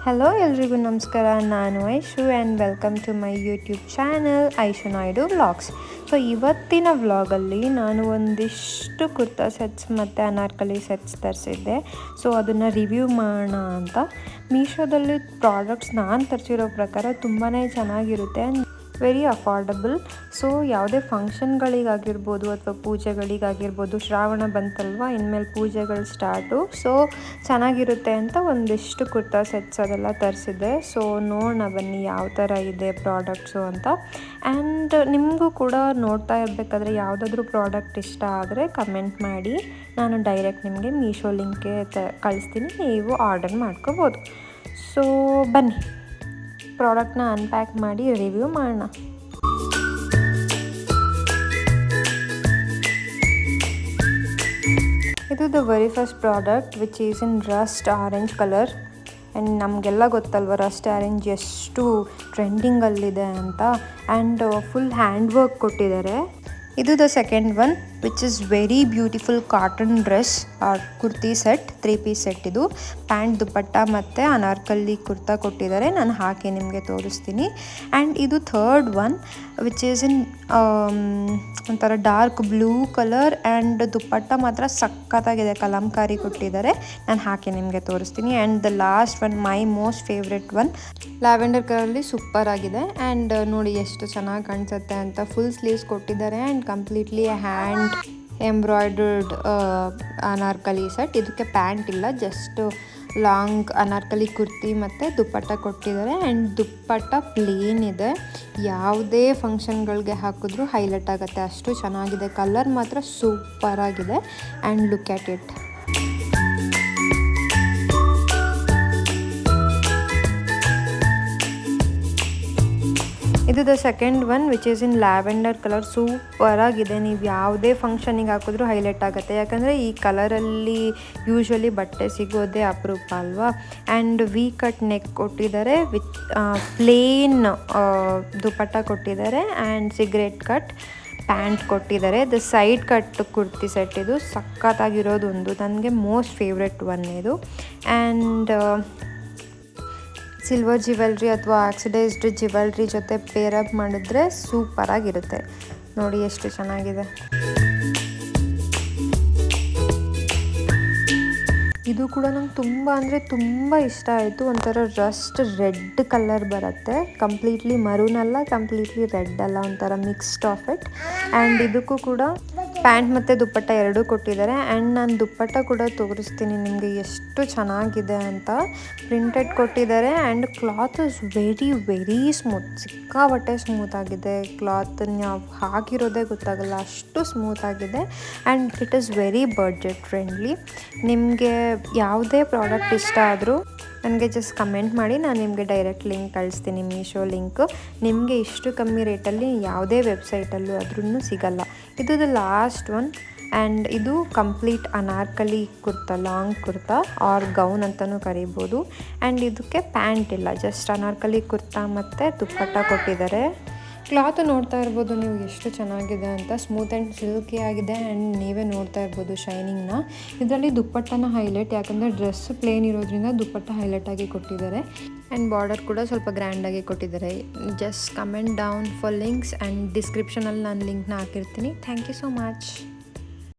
Hello ಎಲ್ರಿಗೂ ನಮಸ್ಕಾರ. ನಾನು Aishu and welcome to my YouTube channel Aishu Naidu vlogs. So ಇವತ್ತಿನ ವ್ಲಾಗಲ್ಲಿ ನಾನು ಒಂದಿಷ್ಟು ಕುರ್ತಾ ಸೆಟ್ಸ್ ಮತ್ತು ಅನಾರ್ಕಲಿ ಸೆಟ್ಸ್ ತರಿಸಿದ್ದೆ. ಸೊ ಅದನ್ನು ರಿವ್ಯೂ ಮಾಡೋಣ ಅಂತ. ಮೀಶೋದಲ್ಲಿ ಪ್ರಾಡಕ್ಟ್ಸ್ ನಾನು ತರಿಸಿರೋ ಪ್ರಕಾರ ತುಂಬಾ ಚೆನ್ನಾಗಿರುತ್ತೆ ಆ್ಯಂಡ್ ವೆರಿ ಅಫೋರ್ಡಬಲ್. ಸೊ ಯಾವುದೇ ಫಂಕ್ಷನ್ಗಳಿಗಾಗಿರ್ಬೋದು ಅಥವಾ ಪೂಜೆಗಳಿಗಾಗಿರ್ಬೋದು, ಶ್ರಾವಣ ಬಂತಲ್ವ, ಇನ್ಮೇಲೆ ಪೂಜೆಗಳು ಸ್ಟಾರ್ಟು. ಸೊ ಚೆನ್ನಾಗಿರುತ್ತೆ ಅಂತ ಒಂದಿಷ್ಟು ಕುರ್ತಾ ಸೆಟ್ಸ್ ಅದೆಲ್ಲ ತರಿಸಿದ್ದೆ. ಸೊ ನೋಡೋಣ ಬನ್ನಿ ಯಾವ ಥರ ಇದೆ ಪ್ರಾಡಕ್ಟ್ಸು ಅಂತ. ಆ್ಯಂಡ್ ನಿಮಗೂ ಕೂಡ ನೋಡ್ತಾ ಇರಬೇಕಾದ್ರೆ ಯಾವುದಾದ್ರೂ ಪ್ರಾಡಕ್ಟ್ ಇಷ್ಟ ಆದರೆ ಕಮೆಂಟ್ ಮಾಡಿ, ನಾನು ಡೈರೆಕ್ಟ್ ನಿಮಗೆ ಮೀಶೋ ಲಿಂಕ್ಗೆ ಕಳಿಸ್ತೀನಿ, ನೀವು ಆರ್ಡರ್ ಮಾಡ್ಕೋಬೋದು. ಸೊ ಬನ್ನಿ ಪ್ರಾಡಕ್ಟ್ನ ಅನ್ಪ್ಯಾಕ್ ಮಾಡಿ ರಿವ್ಯೂ ಮಾಡೋಣ. ಇದು the very first product which is in Rust orange colour. And ನಮಗೆಲ್ಲ ಗೊತ್ತಲ್ವ ರಸ್ಟ್ ಆರೆಂಜ್ ಎಷ್ಟು ಟ್ರೆಂಡಿಂಗಲ್ಲಿದೆ ಅಂತ. ಆ್ಯಂಡ್ ಫುಲ್ ಹ್ಯಾಂಡ್ ವರ್ಕ್ ಕೊಟ್ಟಿದ್ದಾರೆ. ಇದು the second one which is very beautiful cotton dress or kurti set, 3 piece set. ಇದು pant, dupatta ಮತ್ತು ಅನಾರ್ಕಲಿ ಕುರ್ತಾ ಕೊಟ್ಟಿದ್ದಾರೆ. ನಾನು ಹಾಕಿ ನಿಮಗೆ ತೋರಿಸ್ತೀನಿ. ಆ್ಯಂಡ್ ಇದು third one which is in ಒಂಥರ dark blue colour and dupatta ಮಾತ್ರ ಸಖತ್ತಾಗಿದೆ, ಕಲಂಕಾರಿ ಕೊಟ್ಟಿದ್ದಾರೆ. ನಾನು ಹಾಕಿ ನಿಮಗೆ ತೋರಿಸ್ತೀನಿ. And the last one, my most favourite one, lavender ಕಲರಲ್ಲಿ ಸೂಪರ್ ಆಗಿದೆ. ಆ್ಯಂಡ್ ನೋಡಿ ಎಷ್ಟು ಚೆನ್ನಾಗಿ ಕಾಣಿಸುತ್ತೆ ಅಂತ. ಫುಲ್ ಸ್ಲೀವ್ಸ್ ಕೊಟ್ಟಿದ್ದಾರೆ and completely hand embroidered anarkali set. ಇದಕ್ಕೆ ಪ್ಯಾಂಟ್ ಇಲ್ಲ, ಜಸ್ಟ್ ಲಾಂಗ್ ಅನಾರ್ಕಲಿ ಕುರ್ತಿ ಮತ್ತು ದುಪ್ಪಟ್ಟ ಕೊಟ್ಟಿದ್ದಾರೆ. ಆ್ಯಂಡ್ ದುಪ್ಪಟ್ಟ ಪ್ಲೇನ್ ಇದೆ, ಯಾವುದೇ ಫಂಕ್ಷನ್ಗಳಿಗೆ ಹಾಕಿದ್ರೂ ಹೈಲೈಟ್ ಆಗುತ್ತೆ, ಅಷ್ಟು ಚೆನ್ನಾಗಿದೆ. ಕಲರ್ ಮಾತ್ರ ಸೂಪರ್ ಆಗಿದೆ. And look at it. ಇದು the second one which is in lavender colour. Super ಆಗಿದೆ, ನೀವು ಯಾವುದೇ ಫಂಕ್ಷನಿಗೆ ಹಾಕಿದ್ರೂ ಹೈಲೈಟ್ ಆಗುತ್ತೆ. ಯಾಕಂದರೆ ಈ ಕಲರಲ್ಲಿ ಯೂಶ್ವಲಿ ಬಟ್ಟೆ ಸಿಗೋದೇ ಅಪರೂಪ ಅಲ್ವಾ. ಆ್ಯಂಡ್ ವಿ ಕಟ್ ನೆಕ್ ಕೊಟ್ಟಿದ್ದಾರೆ, ವಿತ್ ಪ್ಲೇನ್ ದುಪಟ್ಟ ಕೊಟ್ಟಿದ್ದಾರೆ. ಆ್ಯಂಡ್ ಸಿಗರೇಟ್ ಕಟ್ ಪ್ಯಾಂಟ್ ಕೊಟ್ಟಿದ್ದಾರೆ. The side cut kurti set. ಇದು ಸಖತ್ತಾಗಿರೋದು ಒಂದು, ನನಗೆ ಮೋಸ್ಟ್ ಫೇವ್ರೆಟ್ ಒನ್ ಇದು. ಆ್ಯಂಡ್ ಸಿಲ್ವರ್ ಜ್ಯುವೆಲ್ರಿ ಅಥವಾ ಆಕ್ಸಿಡೈಸ್ಡ್ ಜ್ಯುವೆಲ್ರಿ ಜೊತೆ ಪೇರಪ್ ಮಾಡಿದ್ರೆ ಸೂಪರಾಗಿರುತ್ತೆ. ನೋಡಿ ಎಷ್ಟು ಚೆನ್ನಾಗಿದೆ. ಇದು ಕೂಡ ನಂಗೆ ತುಂಬ ಅಂದರೆ ತುಂಬ ಇಷ್ಟ ಆಯಿತು. ಒಂಥರ ರಸ್ಟ್ ರೆಡ್ ಕಲರ್ ಬರುತ್ತೆ, ಕಂಪ್ಲೀಟ್ಲಿ ಮರೂನ್ ಅಲ್ಲ, ಕಂಪ್ಲೀಟ್ಲಿ ರೆಡ್ ಅಲ್ಲ, ಒಂಥರ ಮಿಕ್ಸ್ಡ್ ಆಫ್ ಇಟ್. ಆ್ಯಂಡ್ ಇದಕ್ಕೂ ಕೂಡ ಪ್ಯಾಂಟ್ ಮತ್ತು ದುಪ್ಪಟ್ಟ ಎರಡೂ ಕೊಟ್ಟಿದ್ದಾರೆ. ಆ್ಯಂಡ್ ನಾನು ದುಪ್ಪಟ್ಟ ಕೂಡ ತೋರಿಸ್ತೀನಿ ನಿಮಗೆ ಎಷ್ಟು ಚೆನ್ನಾಗಿದೆ ಅಂತ. ಪ್ರಿಂಟೆಡ್ ಕೊಟ್ಟಿದ್ದಾರೆ. And cloth is very very smooth, ಸಿಕ್ಕಾಪಟ್ಟೆ ಸ್ಮೂತ್ ಆಗಿದೆ. ಕ್ಲಾತ್ ನಾವು ಹಾಕಿರೋದೇ ಗೊತ್ತಾಗಲ್ಲ, ಅಷ್ಟು ಸ್ಮೂತ್ ಆಗಿದೆ. And it is very budget friendly. ನಿಮಗೆ ಯಾವುದೇ ಪ್ರಾಡಕ್ಟ್ ಇಷ್ಟ ಆದರೂ ನನಗೆ ಜಸ್ಟ್ ಕಮೆಂಟ್ ಮಾಡಿ, ನಾನು ನಿಮಗೆ ಡೈರೆಕ್ಟ್ ಲಿಂಕ್ ಕಳಿಸ್ತೀನಿ, ಮೀಶೋ ಲಿಂಕ್. ನಿಮಗೆ ಇಷ್ಟು ಕಮ್ಮಿ ರೇಟಲ್ಲಿ ಯಾವುದೇ ವೆಬ್ಸೈಟಲ್ಲೂ ಆದ್ರೂ ಸಿಗಲ್ಲ. ಇದು ದ ಲಾಸ್ಟ್ ಒನ್. ಆ್ಯಂಡ್ ಇದು complete anarkali kurta, long kurta or gown ಅಂತಲೂ ಕರಿಬೋದು. ಆ್ಯಂಡ್ ಇದಕ್ಕೆ ಪ್ಯಾಂಟ್ ಇಲ್ಲ, ಜಸ್ಟ್ ಅನಾರ್ಕಲಿ ಕುರ್ತಾ ಮತ್ತು ದುಪ್ಪಟ್ಟ ಕೊಟ್ಟಿದ್ದಾರೆ. ಕ್ಲಾತ್ ನೋಡ್ತಾ ಇರ್ಬೋದು ನೀವು ಎಷ್ಟು ಚೆನ್ನಾಗಿದೆ ಅಂತ, ಸ್ಮೂತ್ ಆ್ಯಂಡ್ ಸಿಲ್ಕಿ ಆಗಿದೆ. ಆ್ಯಂಡ್ ನೀವೇ ನೋಡ್ತಾ ಇರ್ಬೋದು ಶೈನಿಂಗ್ನ. ಇದರಲ್ಲಿ ದುಪ್ಪಟ್ಟನ ಹೈಲೈಟ್, ಯಾಕಂದರೆ ಡ್ರೆಸ್ ಪ್ಲೇನ್ ಇರೋದ್ರಿಂದ ದುಪ್ಪಟ್ಟ ಹೈಲೈಟ್ ಆಗಿ ಕೊಟ್ಟಿದ್ದಾರೆ. ಆ್ಯಂಡ್ ಬಾರ್ಡರ್ ಕೂಡ ಸ್ವಲ್ಪ ಗ್ರ್ಯಾಂಡಾಗಿ ಕೊಟ್ಟಿದ್ದಾರೆ. Just comment down for links and ಡಿಸ್ಕ್ರಿಪ್ಷನಲ್ಲಿ ನಾನು ಲಿಂಕ್ನ ಹಾಕಿರ್ತೀನಿ. Thank you so much.